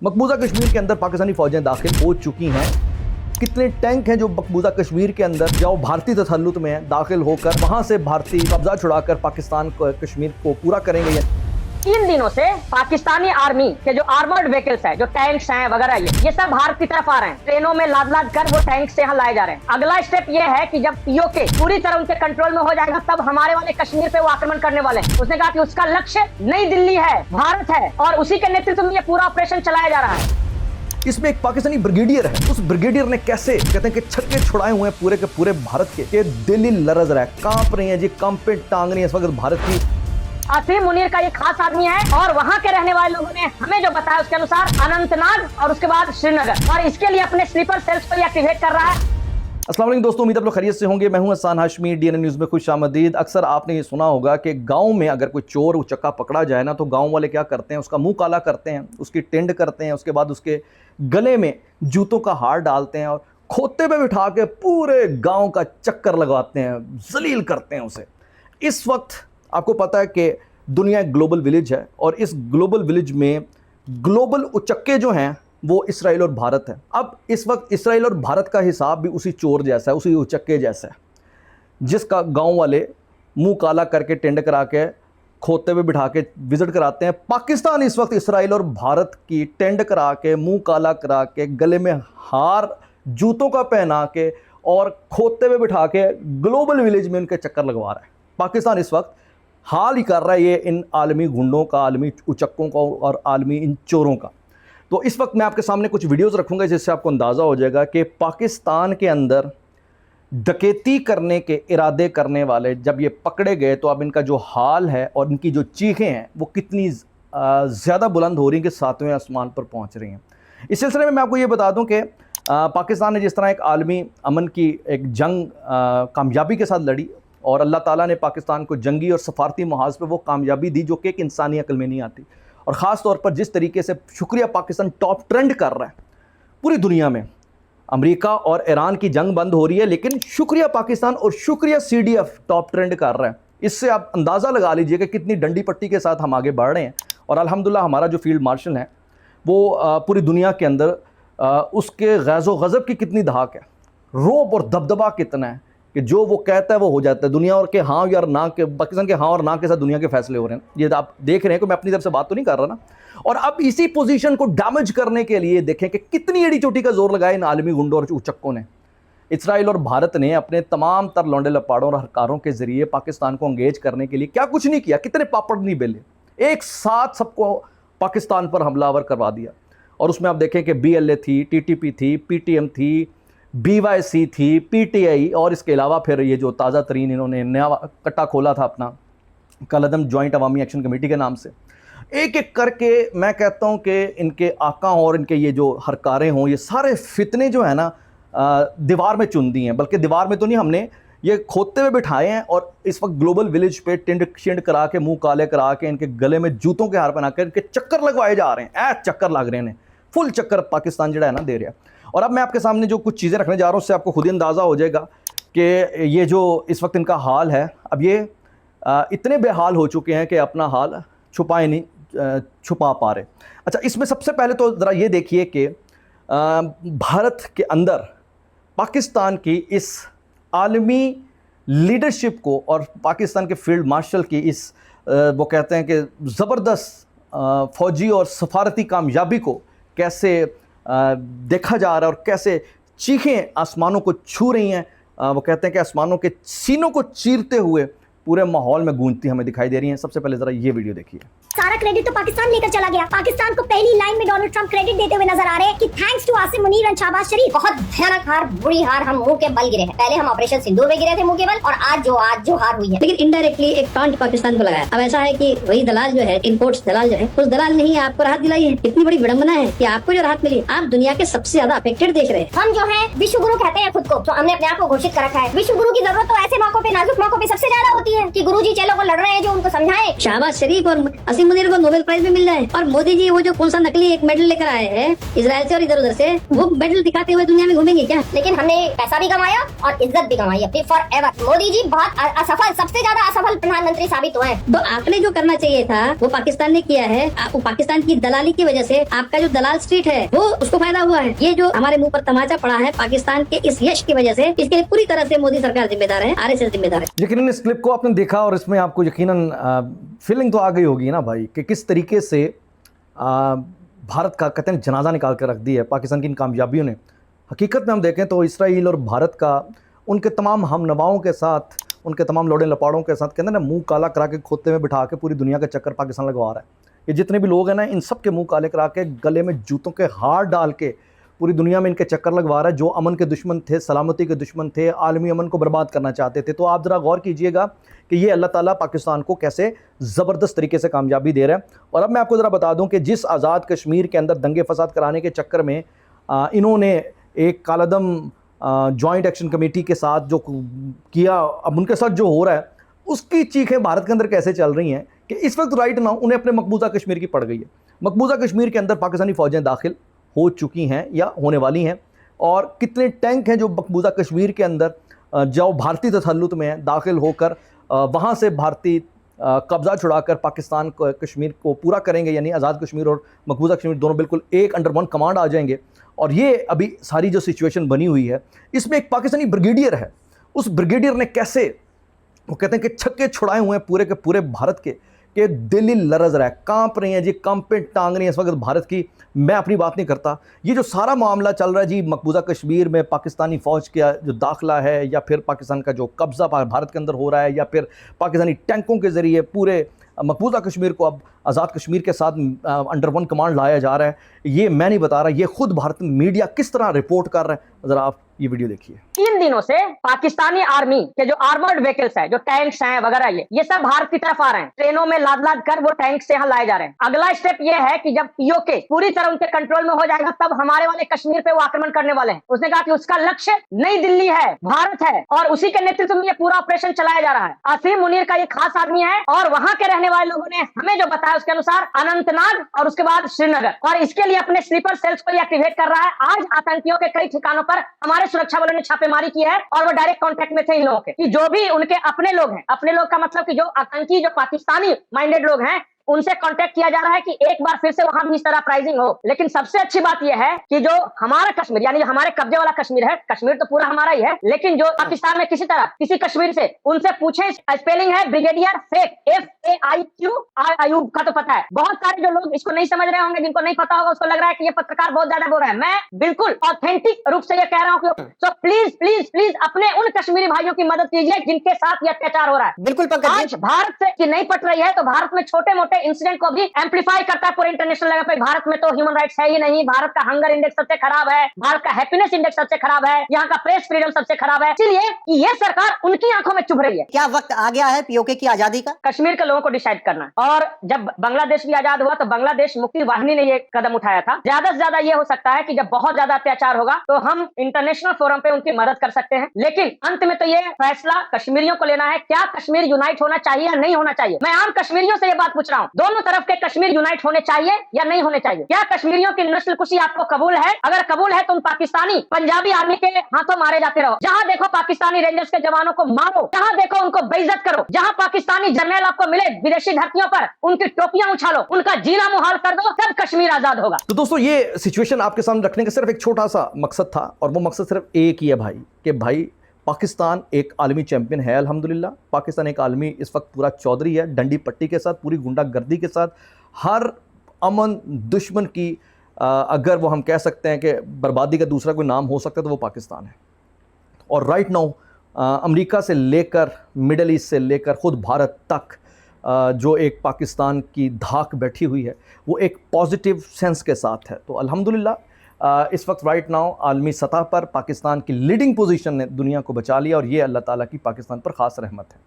मकबूजा कश्मीर के अंदर पाकिस्तानी फौजें दाखिल हो चुकी हैं। कितने टैंक हैं जो मकबूजा कश्मीर के अंदर जो भारतीय तसल्लुत में हैं दाखिल होकर वहां से भारतीय कब्जा छुड़ाकर पाकिस्तान को कश्मीर को पूरा करेंगे। 3 दिनों से पाकिस्तानी आर्मी के जो आर्मर्ड व्हीकल्स है, जो टैंक्स हैं वगैरह, ये सब भारत की तरफ आ रहे हैं। ट्रेनों में लाद लाद कर वो टैंक्स यहाँ लाए जा रहे हैं। अगला स्टेप ये है कि जब पीओके पूरी तरह उनके कंट्रोल में हो जाएगा तब हमारे वाले कश्मीर पे वो आक्रमण करने वाले हैं। उसने कहा कि उसका लक्ष्य नई दिल्ली है, भारत है, और उसी के नेतृत्व में ये पूरा ऑपरेशन चलाया जा रहा है। इसमें एक पाकिस्तानी ब्रिगेडियर है, उस ब्रिगेडियर ने कैसे कहते हैं कि छक्के छुड़ाए हुए हैं पूरे के पूरे भारत के दिल्ली लरज रहा है, कांप रही है जी, कंपे टांग रही है इस वक्त भारत की। आसिम मुनीर का ये खास आदमी है और वहाँ के रहने वाले लोगों ने हमें जो बताया उसके अनुसार अनंतनाग और उसके बाद श्रीनगर, और इसके लिए अपने स्लीपर सेल्स को एक्टिवेट कर रहा है। अस्सलाम वालेकुम दोस्तों, उम्मीद आप लोग खैरियत से होंगे। मैं हूं हसन हाशमी, डीएनए न्यूज़ में खुश आमदीद। अक्सर आपने ये सुना होगा कि गांव में अगर कोई चोर उचक्का पकड़ा जाए ना तो गांव वाले क्या करते हैं, उसका मुंह काला करते हैं, उसकी टेंड करते हैं, उसके बाद उसके गले में जूतों का हार डालते हैं और खोते पे बिठा के पूरे गाँव का चक्कर लगवाते हैं, जलील करते हैं उसे। इस वक्त आपको पता है कि दुनिया एक ग्लोबल विलेज है और इस ग्लोबल विलेज में ग्लोबल उचक्के जो हैं वो इसराइल और भारत है। अब इस वक्त इसराइल और भारत का हिसाब भी उसी चोर जैसा है, उसी उचक्के जैसा है, जिसका गांव वाले मुंह काला करके टेंड करा के खोते पे बिठा के विजिट कराते हैं। पाकिस्तान इस वक्त इसराइल और भारत की टेंड करा के, मुंह काला करा के, गले में हार जूतों का पहना के और खोते पे बिठा के ग्लोबल विलेज में उनके चक्कर लगवा रहा है। पाकिस्तान इस वक्त हाल ही कर रहा है ये इन आलमी गुंडों का, आलमी उचक्कों का और आलमी इन चोरों का। तो इस वक्त मैं आपके सामने कुछ वीडियोस रखूंगा जिससे आपको अंदाज़ा हो जाएगा कि पाकिस्तान के अंदर डकैती करने के इरादे करने वाले जब ये पकड़े गए तो अब इनका जो हाल है और इनकी जो चीखें हैं वो कितनी ज़्यादा बुलंद हो रही हैं कि 7वें आसमान पर पहुंच रही हैं। इस सिलसिले में मैं आपको ये बता दूं कि पाकिस्तान ने जिस तरह एक आलमी अमन की एक जंग कामयाबी के साथ लड़ी और अल्लाह ताला ने पाकिस्तान को जंगी और सफारती महाज पे वो कामयाबी दी जो कि एक इंसानी अक्ल में नहीं आती, और ख़ास तौर पर जिस तरीके से शुक्रिया पाकिस्तान टॉप ट्रेंड कर रहा है पूरी दुनिया में। अमेरिका और ईरान की जंग बंद हो रही है लेकिन शुक्रिया पाकिस्तान और शुक्रिया सीडीएफ टॉप ट्रेंड कर रहा है। इससे आप अंदाज़ा लगा लीजिए कि कितनी डंडी पट्टी के साथ हम आगे बढ़ रहे हैं। और अल्हम्दुलिल्लाह हमारा जो फील्ड मार्शल है वो पूरी दुनिया के अंदर उसके गैज़ो गज़ब की कितनी धाक है, रोब और दबदबा कितना है कि जो वो कहता है वो हो जाता है। दुनिया और के हाँ या ना के, पाकिस्तान के हाँ और ना के साथ दुनिया के फैसले हो रहे हैं। ये आप देख रहे हैं कि मैं अपनी तरफ से बात तो नहीं कर रहा ना। और अब इसी पोजीशन को डैमेज करने के लिए देखें कि कितनी एड़ी चोटी का जोर लगाया इन आलमी गुंडों और उचक्कों ने। इसराइल और भारत ने अपने तमाम तर लौंडे लपाड़ों और हरकारों के जरिए पाकिस्तान को एंगेज करने के लिए क्या कुछ नहीं किया, कितने पापड़ नहीं बेले, एक साथ सबको पाकिस्तान पर हमलावर करवा दिया। और उसमें आप देखें कि BLA थी, TTP थी, PTM थी, BYC थी, PTI, और इसके अलावा फिर ये जो ताज़ा तरीन इन्होंने नया कट्टा खोला था अपना कलअदम जॉइंट अवामी एक्शन कमेटी के नाम से। एक एक करके मैं कहता हूँ कि इनके आका और इनके ये जो हरकारें हों, ये सारे फितने जो है ना दीवार में चुन दी हैं, बल्कि दीवार में तो नहीं, हमने ये खोते में बिठाए हैं और इस वक्त ग्लोबल विलेज पे टेंड शिंड करा के, मुंह काले करा के, इनके गले में जूतों के हार पहना के इनके चक्कर लगवाए जा रहे हैं। चक्कर लग रहे हैं, फुल चक्कर पाकिस्तान जड़ा है ना दे रहा है। और अब मैं आपके सामने जो कुछ चीज़ें रखने जा रहा हूँ उससे आपको खुद ही अंदाज़ा हो जाएगा कि ये जो इस वक्त इनका हाल है, अब ये इतने बेहाल हो चुके हैं कि अपना हाल छुपाए नहीं छुपा पा रहे। अच्छा, इसमें सबसे पहले तो ज़रा ये देखिए कि भारत के अंदर पाकिस्तान की इस आलमी लीडरशिप को और पाकिस्तान के फील्ड मार्शल की इस वो कहते हैं कि ज़बरदस्त फ़ौजी और सफारती कामयाबी को कैसे देखा जा रहा है और कैसे चीखें आसमानों को छू रही हैं। वो कहते हैं कि आसमानों के सीनों को चीरते हुए पूरे माहौल में गूंजती हमें दिखाई दे रही हैं। सबसे पहले ज़रा ये वीडियो देखिए। सारा क्रेडिट तो पाकिस्तान लेकर चला गया। पाकिस्तान को पहली लाइन में डोनाल्ड ट्रंप क्रेडिट देते हुए नजर आ रहे हैं कि thanks to Asim Munir and Shahbaz Sharif बहुत भयानक हार, बुरी हार, हम मुंह के बल गिरे हैं। पहले हम ऑपरेशन सिंदूर में गिरे थे मुंह के बल, और आज जो हार हुई है, लेकिन इनडायरेक्टली एक टॉन्ट पाकिस्तान को लगाया। अब ऐसा है कि वही दलाल जो है, इंपोर्ट्स दलाल जो है, उस दलाल ने ही आपको राहत दिलाई है। इतनी बड़ी विडंबना है कि आपको जो राहत मिली, आप दुनिया के सबसे ज्यादा अफेक्टेड देश रहे। हम जो है विश्व गुरु कहते हैं खुद को, तो हमने अपने आप को घोषित कर रखा है। विश्व गुरु की जरूरत तो ऐसे मौकों पे, नाजुक मौकों पे सबसे ज्यादा होती है कि गुरुजी चेलों को लड़ रहे हैं जो उनको समझाएं। शहबाज शरीफ और आसिम आसिम मुनीर को नोबेल प्राइज भी मिल जाए और मोदी जी वो जो कौन सा नकली एक मेडल लेकर आए हैं इजराइल से और इधर उधर से, वो मेडल दिखाते हुए दुनिया में घूमेंगे क्या? लेकिन हमने पैसा भी कमाया और इज्जत भी कमाई अपनी फॉर एवर। मोदी जी बहुत असफल, सबसे ज्यादा असफल प्रधानमंत्री साबित हुए हैं। तो आपने जो करना चाहिए था वो पाकिस्तान ने किया है। वो पाकिस्तान की दलाली की वजह से आपका जो दलाल स्ट्रीट है वो उसको फायदा हुआ है। ये जो हमारे मुंह पर तमाचा पड़ा है पाकिस्तान के इस यश की वजह से, इसके लिए पूरी तरह से मोदी सरकार जिम्मेदार है, आरएसएस जिम्मेदार है। यकीनन इस क्लिप को आपने देखा और इसमें आपको यकीनन फीलिंग तो आ गई होगी ना भाई कि किस तरीके से भारत का कहते हैं जनाजा निकाल कर रख दी है पाकिस्तान की इन कामयाबियों ने। हकीकत में हम देखें तो इसराइल और भारत का उनके तमाम हमनवाओं के साथ, उनके तमाम लोड़े लपाड़ों के साथ कहते हैं ना मुंह काला करा के खोते में बिठा के पूरी दुनिया का चक्कर पाकिस्तान लगवा रहा है। ये जितने भी लोग हैं ना इन सब के मुंह काले करा के गले में जूतों के हार डाल के पूरी दुनिया में इनके चक्कर लगवा रहा है। जो अमन के दुश्मन थे, सलामती के दुश्मन थे, आलमी अमन को बर्बाद करना चाहते थे। तो आप ज़रा गौर कीजिएगा कि ये अल्लाह ताला पाकिस्तान को कैसे ज़बरदस्त तरीके से कामयाबी दे रहा है। और अब मैं आपको ज़रा बता दूं कि जिस आज़ाद कश्मीर के अंदर दंगे फसाद कराने के चक्कर में इन्होंने एक कालादम जॉइंट एक्शन कमेटी के साथ जो किया, अब उनके साथ जो हो रहा है उसकी चीखें भारत के अंदर कैसे चल रही हैं कि इस वक्त राइट नाउ उन्हें अपने मकबूजा कश्मीर की पड़ गई है। मकबूजा कश्मीर के अंदर पाकिस्तानी फ़ौजें दाखिल हो चुकी हैं या होने वाली हैं, और कितने टैंक हैं जो मकबूजा कश्मीर के अंदर जो भारतीय तसल्लुत में हैं दाखिल होकर वहाँ से भारतीय कब्ज़ा छुड़ाकर पाकिस्तान को कश्मीर को पूरा करेंगे, यानी आज़ाद कश्मीर और मकबूजा कश्मीर दोनों बिल्कुल एक अंडर वन कमांड आ जाएंगे। और ये अभी सारी जो सिचुएशन बनी हुई है इसमें एक पाकिस्तानी ब्रिगेडियर है, उस ब्रिगेडियर ने कैसे, वो कहते हैं कि छक्के छुड़ाए हुए हैं पूरे के पूरे भारत के दिल ही लरज रहा है, कांप रही हैं जी, कांपे टांग रही हैं इस वक्त भारत की। मैं अपनी बात नहीं करता, ये जो सारा मामला चल रहा है जी मकबूजा कश्मीर में पाकिस्तानी फ़ौज का जो दाखिला है या फिर पाकिस्तान का जो कब्ज़ा भारत के अंदर हो रहा है या फिर पाकिस्तानी टैंकों के ज़रिए पूरे मकबूजा कश्मीर को अब आज़ाद कश्मीर के साथ अंडर वन कमांड लाया जा रहा है, ये मैं नहीं बता रहा, ये खुद भारत मीडिया किस तरह रिपोर्ट कर रहा है। ज़रा आप ये वीडियो देखिए। 3 दिनों से पाकिस्तानी आर्मी के जो आर्मर्ड व्हीकल्स है, जो टैंक्स हैं वगैरह, ये सब भारत की तरफ आ रहे हैं। ट्रेनों में लाद लाद कर वो टैंक्स यहाँ लाए जा रहे हैं। अगला स्टेप ये है कि जब पीओके पूरी तरह उनके कंट्रोल में हो जाएगा तब हमारे वाले कश्मीर पे वो आक्रमण करने वाले हैं। उसने कहा कि उसका लक्ष्य नई दिल्ली है, भारत है, और उसी के नेतृत्व में ये पूरा ऑपरेशन चलाया जा रहा है। आसिम मुनीर का ये खास आदमी है और वहां के रहने वाले लोगों ने हमें जो बताया उसके अनुसार अनंतनाग और उसके बाद श्रीनगर, और इसके लिए अपने स्लीपर सेल्स को एक्टिवेट कर रहा है। आज आतंकियों के कई ठिकानों पर हमारे सुरक्षा बलों ने छापेमारी की है और वो डायरेक्ट कांटेक्ट में थे इन लोगों के, कि जो भी उनके अपने लोग हैं, अपने लोग का मतलब कि जो आतंकी, जो पाकिस्तानी माइंडेड लोग हैं, उनसे कांटेक्ट किया जा रहा है कि एक बार फिर से वहां भी इस तरह प्राइजिंग हो। लेकिन सबसे अच्छी बात यह है कि जो हमारा कश्मीर, यानी जो हमारे कब्जे वाला कश्मीर है, कश्मीर तो पूरा हमारा ही है, लेकिन जो पाकिस्तान में किसी तरह किसी कश्मीर से उनसे पूछे, स्पेलिंग है ब्रिगेडियर फेक, FAIQ का तो पता है। बहुत सारे जो लोग इसको नहीं समझ रहे होंगे, जिनको नहीं पता होगा, उसको लग रहा है कि ये पत्रकार बहुत ज्यादा बोल रहे हैं। मैं बिल्कुल ऑथेंटिक रूप से ये कह रहा हूँ कि सो प्लीज प्लीज प्लीज अपने उन कश्मीरी भाइयों की मदद कीजिए जिनके साथ ये अत्याचार हो रहा है। बिल्कुल पंकज, आज भारत से नहीं पट रही है तो भारत में छोटे मोटे इंसिडेंट को भी एम्पलीफाई करता है पूरे इंटरनेशनल लेवल पे। भारत में तो ह्यूमन राइट्स है ही नहीं, भारत का हंगर इंडेक्स सबसे खराब है, भारत का हैप्पीनेस इंडेक्स सबसे खराब है, यहाँ का प्रेस फ्रीडम सबसे खराब है। इसलिए ये सरकार उनकी आंखों में चुभ रही है। क्या वक्त आ गया है पीओके की आजादी का? कश्मीर के लोगों को डिसाइड करना। और जब बांग्लादेश भी आजाद हुआ तो बांग्लादेश मुक्ति वाहिनी ने ये कदम उठाया था। ज्यादा से ज्यादा ये हो सकता है कि जब बहुत ज्यादा अत्याचार होगा तो हम इंटरनेशनल फोरम पे उनकी मदद कर सकते हैं, लेकिन अंत में तो ये फैसला कश्मीरियों को लेना है, क्या कश्मीर यूनाइट होना चाहिए या नहीं होना चाहिए। मैं आम कश्मीरियों से ये बात पूछ रहा हूँ, दोनों तरफ के कश्मीर यूनाइट होने चाहिए या नहीं होने चाहिए? क्या कश्मीरियों की नस्ल कुशी आपको कबूल है? अगर कबूल है तो तुम पाकिस्तानी पंजाबी आर्मी के हाथों मारे जाते रहो। जहां देखो पाकिस्तानी रेंजर्स के जवानों को मारो, जहां देखो उनको बेइज्जत करो, जहां पाकिस्तानी जर्नल आपको मिले विदेशी धरतियों पर उनकी टोपियां उछालो, उनका जीना मुहाल कर दो, तब कश्मीर आजाद होगा। तो दोस्तों ये सिचुएशन आपके सामने रखने का सिर्फ एक छोटा सा मकसद था, और वो मकसद सिर्फ एक ही है भाई, कि भाई पाकिस्तान एक आलमी चैंपियन है अल्हम्दुलिल्लाह। पाकिस्तान एक आलमी इस वक्त पूरा चौधरी है, डंडी पट्टी के साथ, पूरी गुंडागर्दी के साथ, हर अमन दुश्मन की अगर वो हम कह सकते हैं कि बर्बादी का दूसरा कोई नाम हो सकता है तो वो पाकिस्तान है। और राइट नाउ अमेरिका से लेकर मिडल ईस्ट से लेकर ख़ुद भारत तक जो एक पाकिस्तान की धाक बैठी हुई है वो एक पॉजिटिव सेंस के साथ है। तो अल्हम्दुलिल्लाह इस वक्त राइट नाउ आलमी सतह पर पाकिस्तान की लीडिंग पोजीशन ने दुनिया को बचा लिया, और ये अल्लाह ताला की पाकिस्तान पर ख़ास रहमत है।